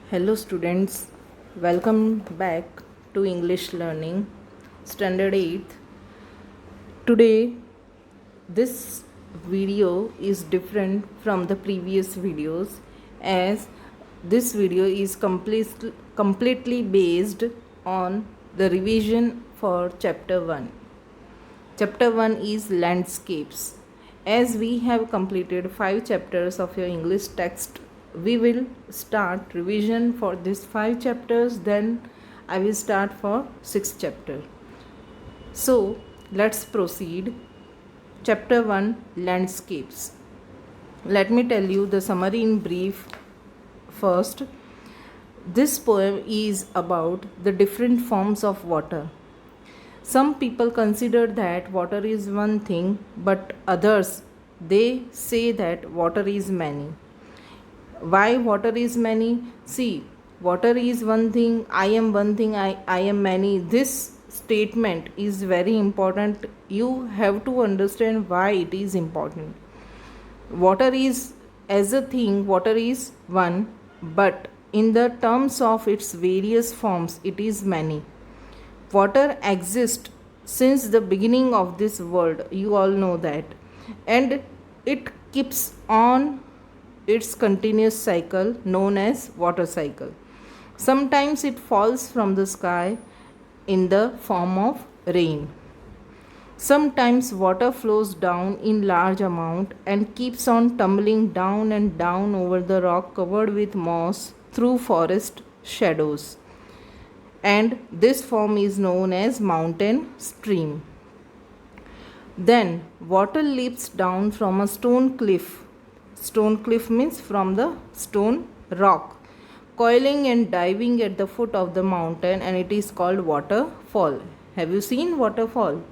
Hello students, welcome back to English Learning Standard 8th. Today this video is different from the previous videos as this video is completely based on the revision for chapter 1. Chapter 1 is landscapes. As we have completed 5 chapters of your English text, we will start revision for these 5 chapters, then I will start for 6th chapter. So let's proceed. Chapter 1, landscapes. Let me tell you the summary in brief first. This poem is about the different forms of water. Some people consider that water is one thing, but others they say that water is many. Why water is many? See, water is one thing, I am one thing, I am many. This statement is very important. You have to understand why it is important. Water is as a thing, water is one, but in the terms of its various forms, it is many. Water exists since the beginning of this world, you all know that, and it keeps on its continuous cycle known as water cycle. Sometimes it falls from the sky in the form of rain. Sometimes water flows down in large amount and keeps on tumbling down and down over the rock covered with moss through forest shadows, and this form is known as mountain stream. Then water leaps down from a stone cliff. Stone cliff means from the stone rock, coiling and diving at the foot of the mountain, and it is called waterfall. Have you seen waterfall?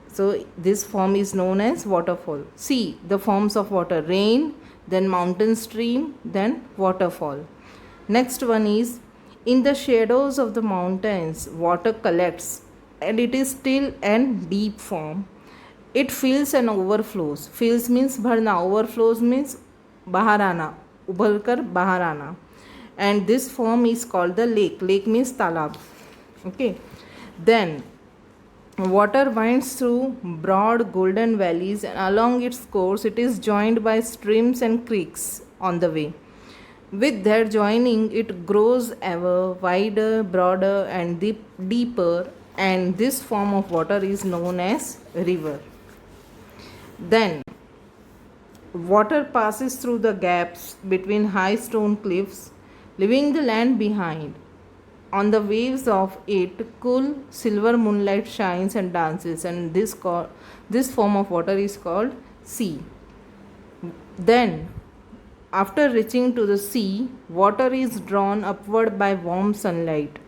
So this form is known as waterfall. See the forms of water: rain, then mountain stream, then waterfall. Next one is, in the shadows of the mountains, water collects, and it is still and deep form. It fills and overflows. Fills means bharna, overflows means bahar aana, ubhal kar bahar aana. And this form is called the lake. Lake means talab. Okay. Then water winds through broad golden valleys, and along its course it is joined by streams and creeks on the way. With their joining, it grows ever wider, broader, and deeper, and this form of water is known as river. Then, water passes through the gaps between high stone cliffs, leaving the land behind. On the waves of it, cool silver moonlight shines and dances, and this form of water is called sea. Then, after reaching to the sea, water is drawn upward by warm sunlight,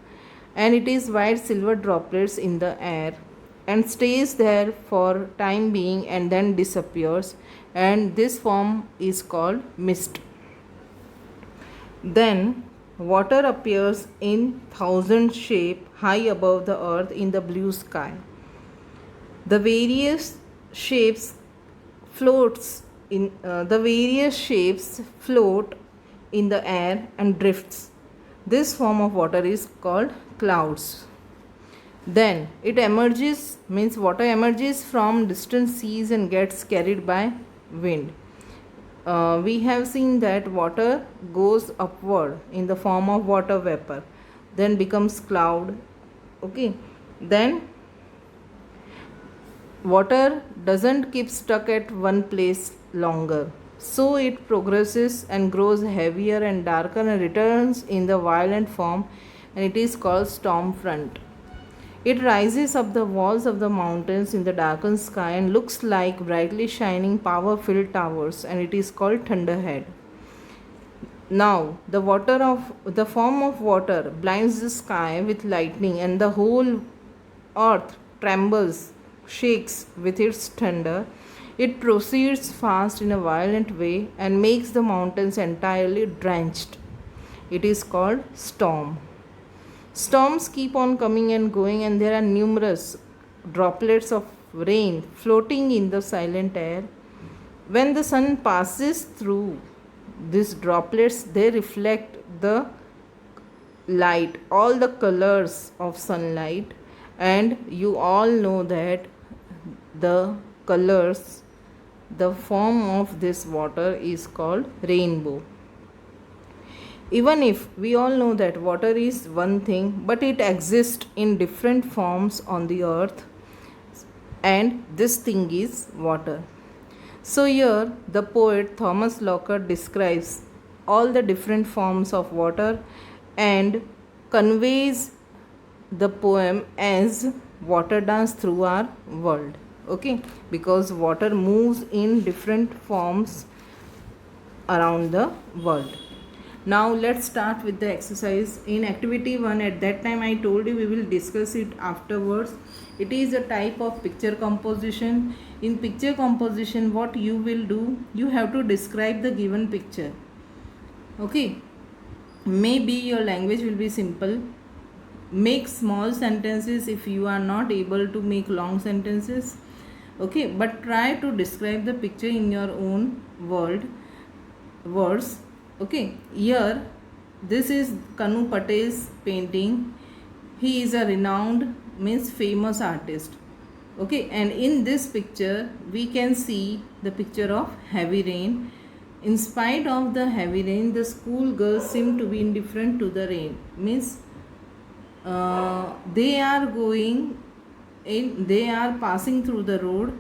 and it is white silver droplets in the air and stays there for time being and then disappears, and this form is called mist. Then water appears in thousand shape high above the earth in the blue sky. The various shapes float in the air and drifts. This form of water is called clouds. Then it emerges, means water emerges from distant seas and gets carried by wind. We have seen that water goes upward in the form of water vapor, then becomes cloud. Okay. Then water doesn't keep stuck at one place longer, so it progresses and grows heavier and darker and returns in the violent form, and it is called storm front. It rises up the walls of the mountains in the darkened sky and looks like brightly shining power filled towers, and it is called thunderhead. Now the form of water blinds the sky with lightning, and the whole earth trembles, shakes with its thunder. It proceeds fast in a violent way and makes the mountains entirely drenched. It is called storm. Storms keep on coming and going, and there are numerous droplets of rain floating in the silent air. When the sun passes through these droplets, they reflect the light, all the colors of sunlight, and you all know that the colors, the form of this water is called rainbow. Even if we all know that water is one thing, but it exists in different forms on the earth, and this thing is water. So here the poet Thomas Lockhart describes all the different forms of water and conveys the poem as water dance through our world. Okay, because water moves in different forms around the world. Now let's start with the exercise. In activity 1, at that time I told you we will discuss it afterwards. It is a type of picture composition. In picture composition, what you will do, you have to describe the given picture. Okay, maybe your language will be simple. Make small sentences if you are not able to make long sentences. Okay, but try to describe the picture in your own words. Okay, here this is Kanu Patel's painting. He is a renowned, means famous artist. Okay, and in this picture we can see the picture of heavy rain. In spite of the heavy rain, the school girls seem to be indifferent to the rain. Means they are passing through the road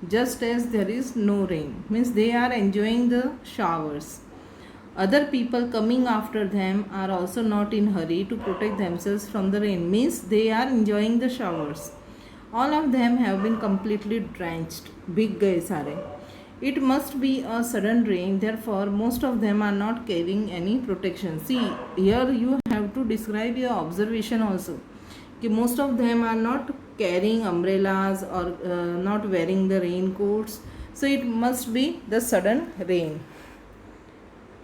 just as there is no rain. Means they are enjoying the showers. Other people coming after them are also not in hurry to protect themselves from the rain. Means they are enjoying the showers. All of them have been completely drenched. Big gaye sare. It must be a sudden rain, therefore most of them are not carrying any protection. See, here you have to describe your observation also. Most of them are not carrying umbrellas or not wearing the raincoats. So it must be the sudden rain.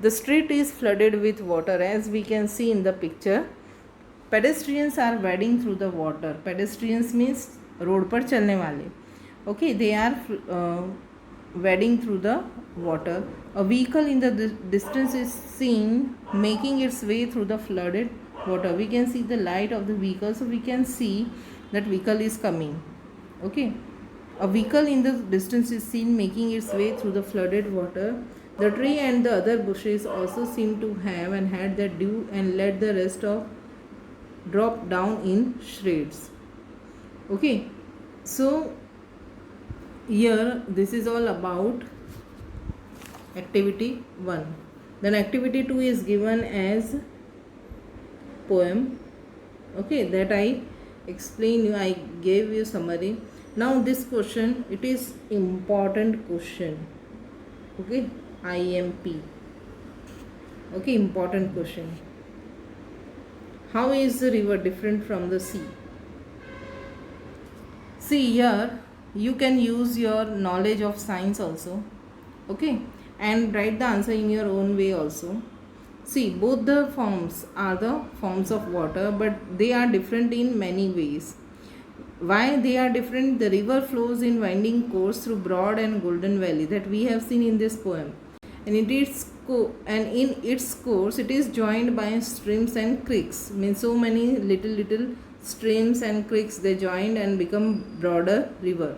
The street is flooded with water, as we can see in the picture. Pedestrians are wading through the water. Pedestrians means road par chalne wale. Okay, they are wading through the water. A vehicle in the distance is seen making its way through the flooded water. We can see the light of the vehicle, so we can see that vehicle is coming. Okay, a vehicle in the distance is seen making its way through the flooded water. The tree and the other bushes also seem to have and had their due and let the rest of drop down in shreds. Okay, so here this is all about activity 1. Then activity 2 is given as poem. Okay, that I explain you, I gave you summary. Now this question, it is important question. Okay, IMP. Okay, important question. How is the river different from the sea? See, here you can use your knowledge of science also. Okay, and write the answer in your own way also. See, both the forms are the forms of water, but they are different in many ways. Why they are different? The river flows in winding course through broad and golden valley that we have seen in this poem, and in its course it is joined by streams and creeks. Means so many little streams and creeks, they joined and become broader river.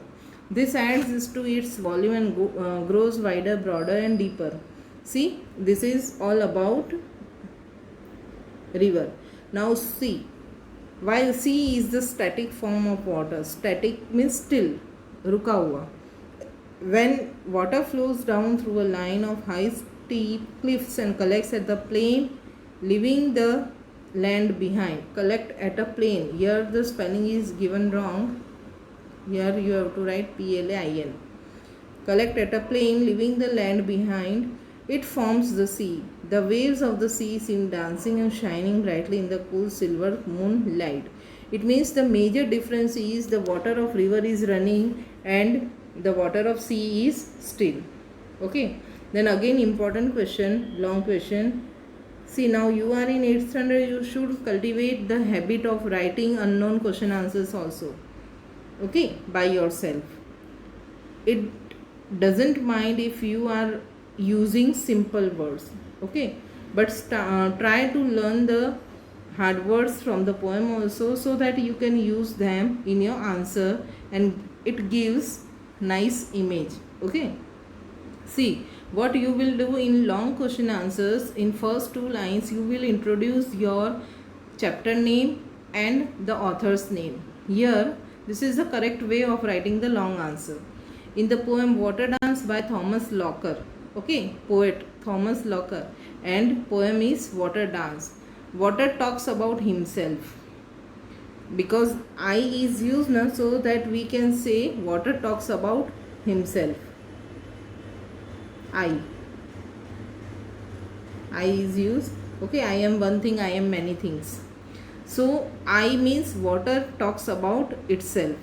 This adds to its volume and grows wider, broader and deeper. See, this is all about river. Now see, while sea is the static form of water, static means still, ruka hua. When water flows down through a line of high steep cliffs and collects at the plain, leaving the land behind. Collect at a plain. Here the spelling is given wrong. Here you have to write PLAIN. Collect at a plain, leaving the land behind. It forms the sea. The waves of the sea seem dancing and shining brightly in the cool silver moonlight. It means the major difference is the water of river is running and the water of sea is still. Okay. Then again important question, long question. See, now you are in 8th standard, you should cultivate the habit of writing unknown question answers also. Okay, by yourself. It doesn't mind if you are using simple words. Okay, but try to learn the hard words from the poem also, so that you can use them in your answer and it gives nice image. Okay, see what you will do in long question answers. In first two lines you will introduce your chapter name and the author's name. Here this is the correct way of writing the long answer. In the poem Water Dance by Thomas Locker, okay, poet Thomas Locker, and poem is Water Dance. Water talks about himself, because I is used now, so that we can say water talks about himself. I is used. Okay, I am one thing, I am many things. So I means water talks about itself.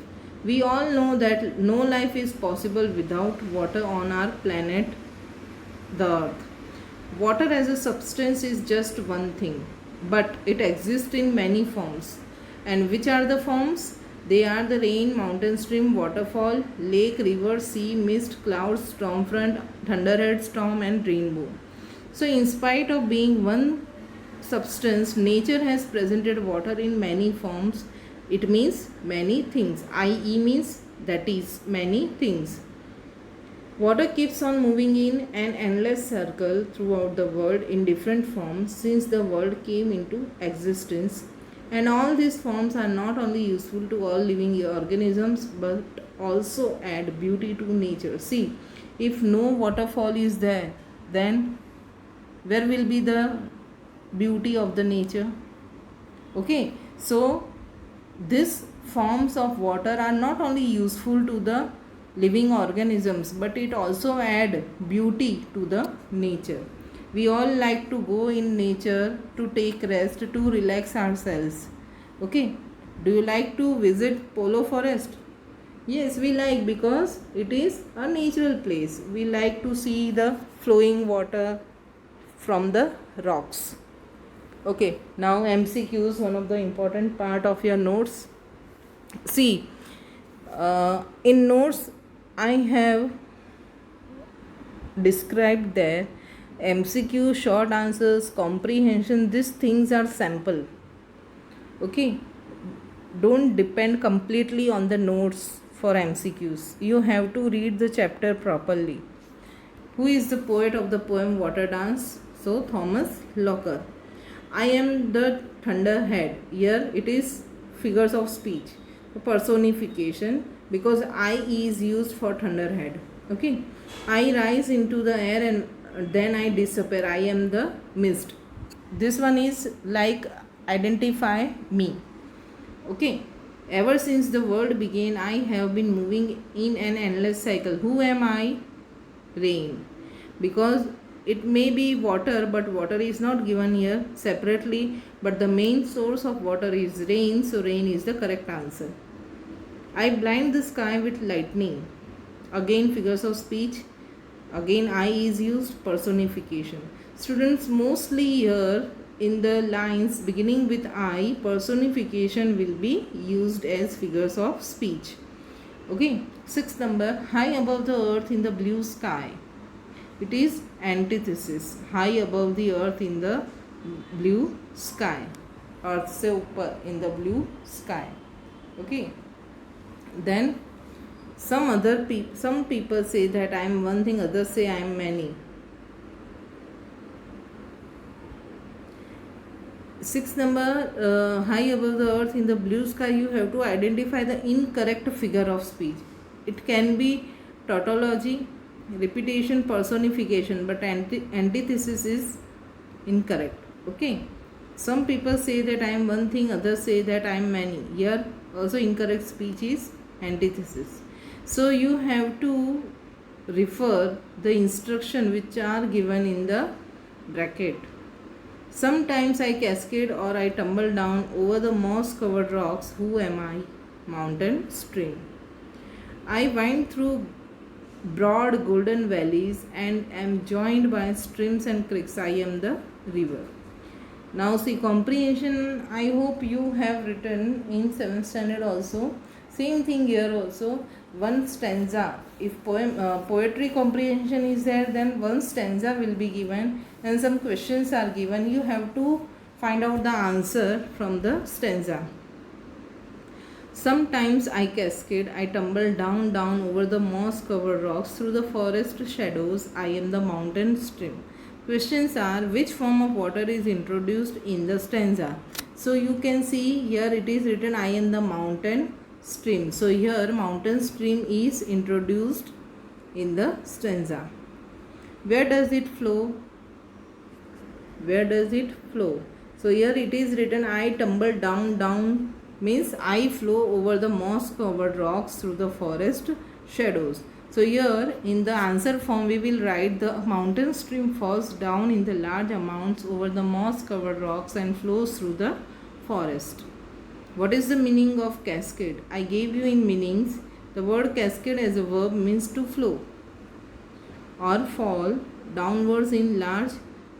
We all know that no life is possible without water on our planet, the earth. Water as a substance is just one thing, but it exists in many forms. And which are the forms? They are the rain, mountain stream, waterfall, lake, river, sea, mist, clouds, storm front, thunderhead, storm, and rainbow. So in spite of being one substance, nature has presented water in many forms. It means many things. I.e. means that is many things. Water keeps on moving in an endless circle throughout the world in different forms since the world came into existence. And all these forms are not only useful to all living organisms but also add beauty to nature. See, if no waterfall is there, then where will be the beauty of the nature? Okay, so these forms of water are not only useful to the living organisms but it also add beauty to the nature. We all like to go in nature to take rest, to relax ourselves. Okay, do you like to visit Polo Forest? Yes, we like, because it is a natural place. We like to see the flowing water from the rocks. Okay, now MCQs, one of the important part of your notes. See, in notes I have described there MCQ, short answers, comprehension. These things are sample. Okay, don't depend completely on the notes for MCQs. You have to read the chapter properly. Who is the poet of the poem Water Dance? So Thomas Locker. I am the thunderhead. Here it is figures of speech, personification, because I is used for thunderhead. Okay, I rise into the air and then I disappear. I am the mist. This one is like identify me. Okay, ever since the world began, I have been moving in an endless cycle. Who am I? Rain. Because it may be water, but water is not given here separately, but the main source of water is rain, so rain is the correct answer. I blind the sky with lightning. Again figures of speech. Again I is used, personification. Students, mostly here in the lines beginning with I, personification will be used as figures of speech. Okay, sixth number, high above the earth in the blue sky. It is antithesis. High above the earth in the blue sky. Earth se upar, in the blue sky. Okay. Then some people say that I am one thing, others say I am many. Sixth number, high above the earth in the blue sky, you have to identify the incorrect figure of speech. It can be tautology, repetition, personification, but antithesis is incorrect. Okay, some people say that I am one thing, others say that I am many. Here also incorrect speech is antithesis. So you have to refer the instruction which are given in the bracket. Sometimes I cascade or I tumble down over the moss covered rocks. Who am I? Mountain, stream. I wind through broad golden valleys and am joined by streams and creeks. I am the river. Now see comprehension. I hope you have written in 7th standard also. Same thing here also. One stanza. If poetry comprehension is there, then one stanza will be given and some questions are given. You have to Find out the answer from the stanza. Sometimes I cascade, I tumble down, down over the moss covered rocks, through the forest shadows, I am the mountain stream. Questions are, which form of water is introduced in the stanza? So you can see here it is written, I am the mountain stream. So here mountain stream is introduced in the stanza. Where does it flow? Where does it flow? So here it is written, I tumble down, down means I flow over the moss covered rocks through the forest shadows. So here in the answer form we will write, the mountain stream falls down in the large amounts over the moss covered rocks and flows through the forest. What is the meaning of cascade? I gave you in meanings. The word cascade as a verb means to flow or fall downwards in large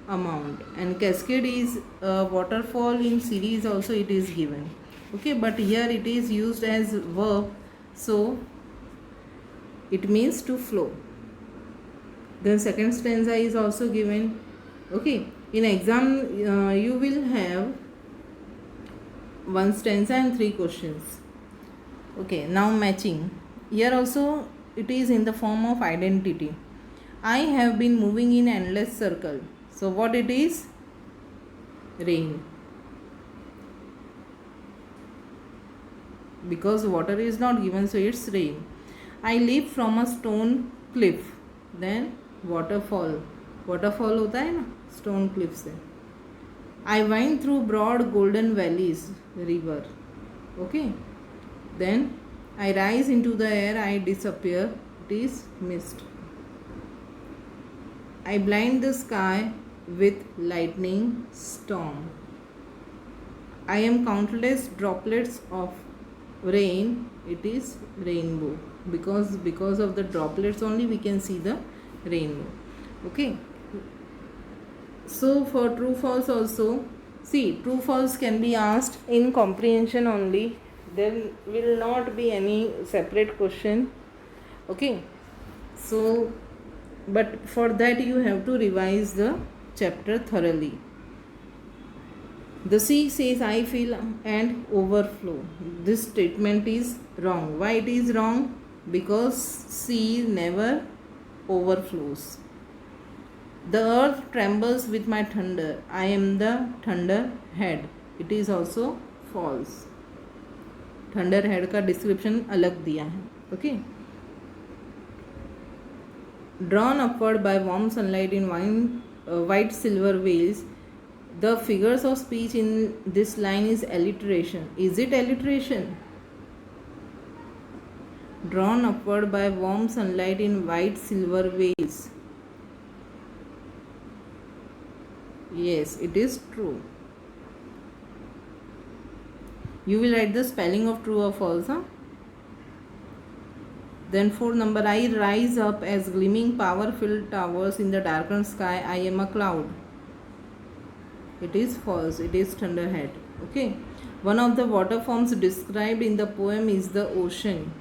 amount, and cascade is a waterfall in series also it is given. Okay, but here it is used as verb, so it means to flow. Then second stanza is also given. Okay, in exam you will have one stanza and 3 questions. Okay, now matching. Here also it is in the form of identity. I have been moving in endless circle. So what it is? Rain. Because water is not given, so it's rain. I leap from a stone cliff. Then waterfall. Waterfall होता है ना stone cliff से. I wind through broad golden valleys. River. Okay. Then I rise into the air. I disappear. It is mist. I blind the sky with lightning storm. I am countless droplets of rain. It is rainbow. Because of the droplets only we can see the rainbow. Okay. So for true false also, see, true false can be asked in comprehension only. There will not be any separate question. Okay. So but for that you have to revise the chapter thoroughly. The sea says I feel and overflow. This statement is wrong. Why it is wrong? Because sea never overflows. The earth trembles with my thunder. I am the thunder head. It is also false. Thunder head का description अलग दिया है. Okay. Drawn upward by warm sunlight in white silver veils, the figures of speech in this line is alliteration. Is it alliteration? Drawn upward by warm sunlight in white silver veils. Yes, it is true. You will write the spelling of true or false. Huh? Then 4 number, I rise up as gleaming power-filled towers in the darkened sky. I am a cloud. It is false. It is thunderhead. Okay. One of the water forms described in the poem is the ocean.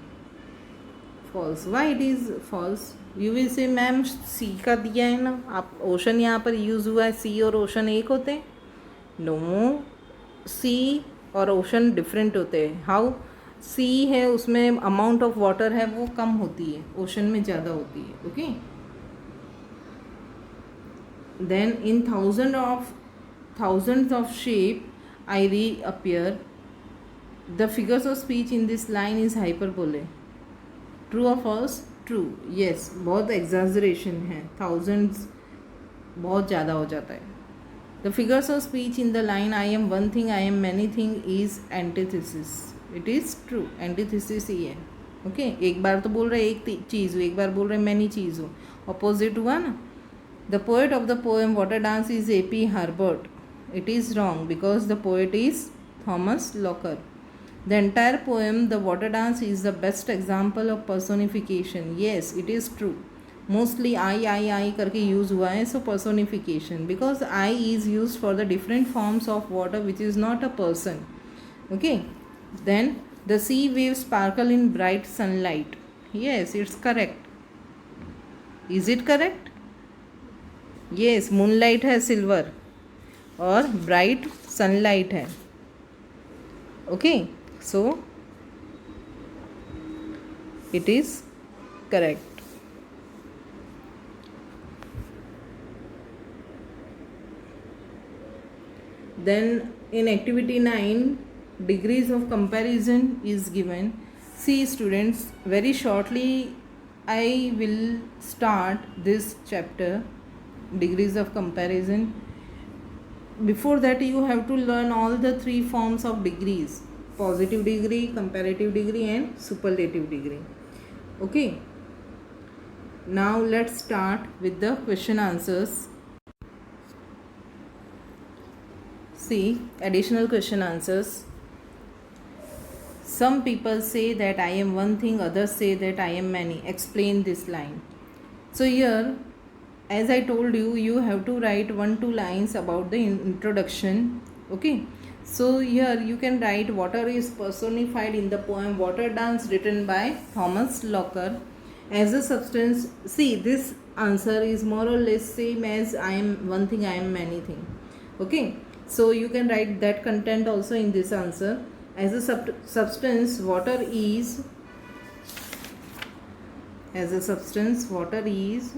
False. Why it is false? You will say, ma'am C का दिया है ना, आप ocean यहाँ पर use हुआ है, सी और ओशन एक होते हैं? नो, सी और ओशन डिफरेंट होते हैं. हाउ? सी है उसमें अमाउंट ऑफ वाटर है वो कम होती है, ओशन में ज़्यादा होती है. Okay. Then in thousands of sheep I reappear. The figures of speech in this line is hyperbole. True or false? True. Yes, बहुत exaggeration है, thousands बहुत ज़्यादा हो जाता है. The figures of speech in the line I am one thing, I am many thing is antithesis. It is true. Antithesis ही है. Okay. एक बार तो बोल रहे एक चीज़ हो, एक बार बोल रहे मैनी चीज़ हो, opposite हुआ ना. The poet of the poem Water Dance is A.P. Herbert. It is wrong because the poet is Thomas Locker. The entire poem The Water Dance is the best example of personification. Yes, it is true. Mostly I करके use हुआ है, so personification, because I is used for the different forms of water which is not a person. Okay. Then the sea waves sparkle in bright sunlight. Yes, it's correct. Is it correct? Yes, moonlight है silver और bright sunlight है. Okay, so it is correct. Then in activity 9, degrees of comparison is given. See students, very shortly I will start this chapter, degrees of comparison. Before that you have to learn all the three forms of degrees: positive degree, comparative degree and superlative degree. Okay, now let's start with the question answers. See, additional question answers. Some people say that I am one thing, others say that I am many. Explain this line. So here, as I told you, you have to write 1-2 lines about the introduction. Okay, so here you can write water is personified in the poem Water Dance, written by Thomas Locker, as a substance. See, this answer is more or less same as I am one thing, I am many thing. Okay, so you can write that content also in this answer. As a substance, water is, as a substance, water is,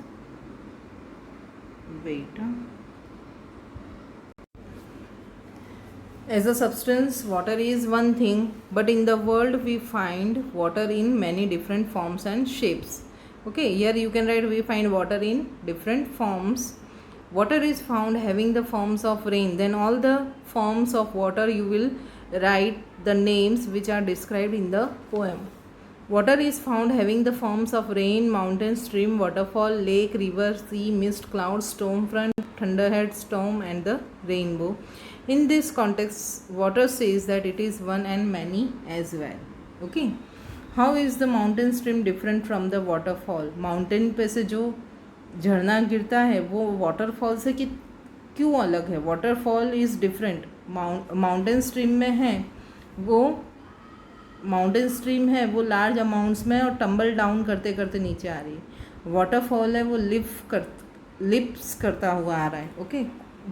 as a substance, water is one thing, but in the world we find water in many different forms and shapes. Okay, here you can write we find water in different forms. Water is found having the forms of rain. Then all the forms of water you will write the names which are described in the poem. Water is found having the forms of rain, mountain, stream, waterfall, lake, river, sea, mist, cloud, storm front, thunderhead, storm and the rainbow. In this context, water says that it is one and many as well. Okay, how is the mountain stream different from the waterfall? Mountain पे से जो झरना गिरता है वो waterfall से क्यों अलग है? Waterfall is different. Mountain stream में है वो, माउंटेन स्ट्रीम है वो लार्ज अमाउंट्स में और टम्बल डाउन करते करते नीचे आ रही है. वाटरफॉल है वो लिप्स करता हुआ आ रहा है. ओके,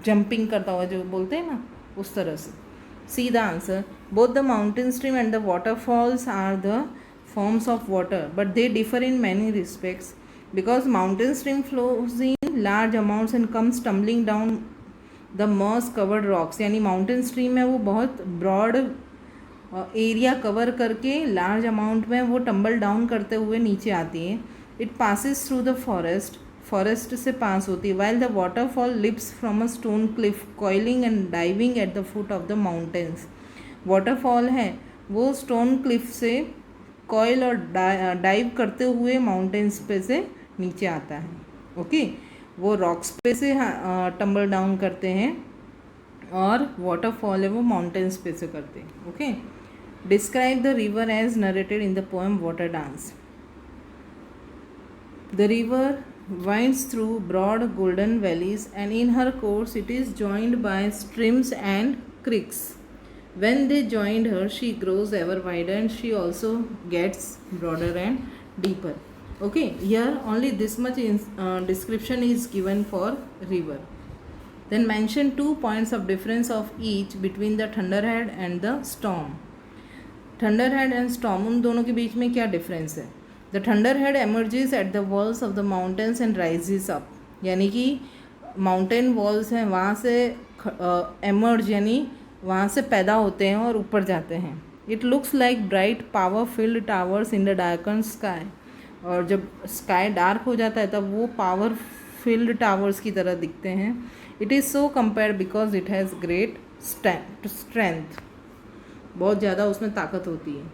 जंपिंग करता हुआ जो बोलते हैं ना, उस तरह से. See the answer. Both the mountain stream and the waterfalls are the forms of water, but they differ in many respects. Because mountain stream flows in large amounts and comes tumbling down the moss covered rocks. यानी mountain stream है वो बहुत broad area cover करके large amount में वो tumble down करते हुए नीचे आती है. It passes through the forest से पास होती है. While the waterfall lips from a stone Cliff coiling and diving at the foot of the mountains. Waterfall है वो स्टोन क्लिफ से कॉइल और डाइव करते हुए माउंटेन्स पे से नीचे आता है. ओके, वो रॉक्स पे से टम्बल डाउन करते हैं और वाटरफॉल है वो माउंटेन्स पे से करते हैं. Okay, describe the river as narrated in the poem water dance. The river winds through broad golden valleys and in her course it is joined by streams and creeks. When they joined her, she grows ever wider and she also gets broader and deeper. Okay, here only this much description is given for river. Then mention 2 points of difference of each between the thunderhead and the storm. Thunderhead and storm, उन दोनों के बीच में क्या difference है? The thunderhead emerges at the walls of the mountains and rises up. यानी कि mountain walls हैं वहाँ से emerge यानी वहाँ से पैदा होते हैं और ऊपर जाते हैं. It looks like bright power filled towers in the darkened sky. और जब स्काई डार्क हो जाता है तब वो पावर फिल्ड टावर्स की तरह दिखते हैं. It is so compared because it has great strength. बहुत ज़्यादा उसमें ताकत होती है.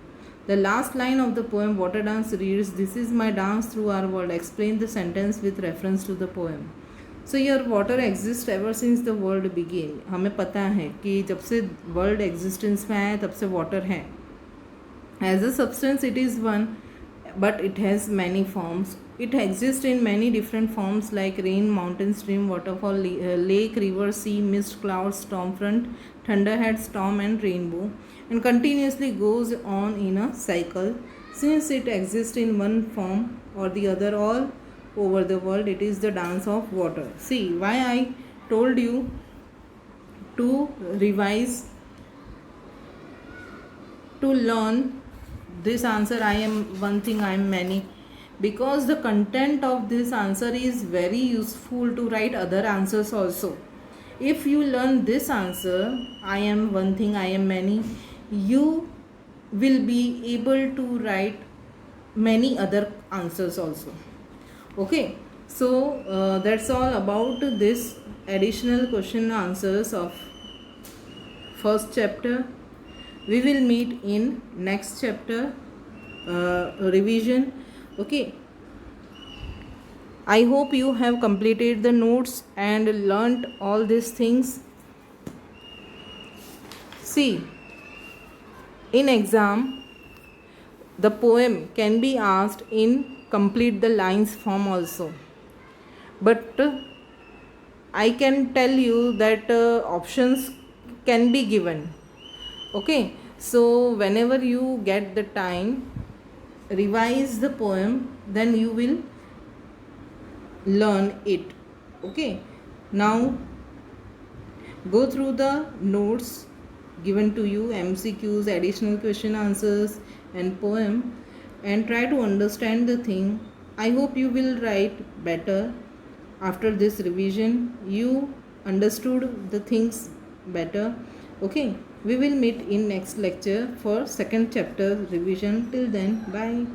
The last line of the poem Water Dance reads, "This is my dance through our world." Explain the sentence with reference to the poem. So here water exists ever since the world began. हमें पता है कि जब से world existence में आया तब से वाटर है. As a substance it is one, but it has many forms. It exists in many different forms like rain, mountain, stream, waterfall, lake, river, sea, mist, cloud, storm front, thunderhead, storm and rainbow, and continuously goes on in a cycle. Since it exists in one form or the other all over the world, it is the dance of water. See, why I told you to revise, to learn this answer. I am one thing, I am many, because the content of this answer is very useful to write other answers also. If you learn this answer, I am one thing, I am many, you will be able to write many other answers also. Okay, so that's all about this additional question answers of first chapter. We will meet in next chapter revision. Okay, I hope you have completed the notes and learnt all these things. See, in exam the poem can be asked in complete the lines form also, but I can tell you that options can be given. Okay, so whenever you get the time, revise the poem, then you will learn it. Okay, now go through the notes given to you, MCQs, additional question answers and poem, and try to understand the thing. I hope you will write better after this revision. You understood the things better. Okay, we will meet in next lecture for second chapter revision. Till then, bye.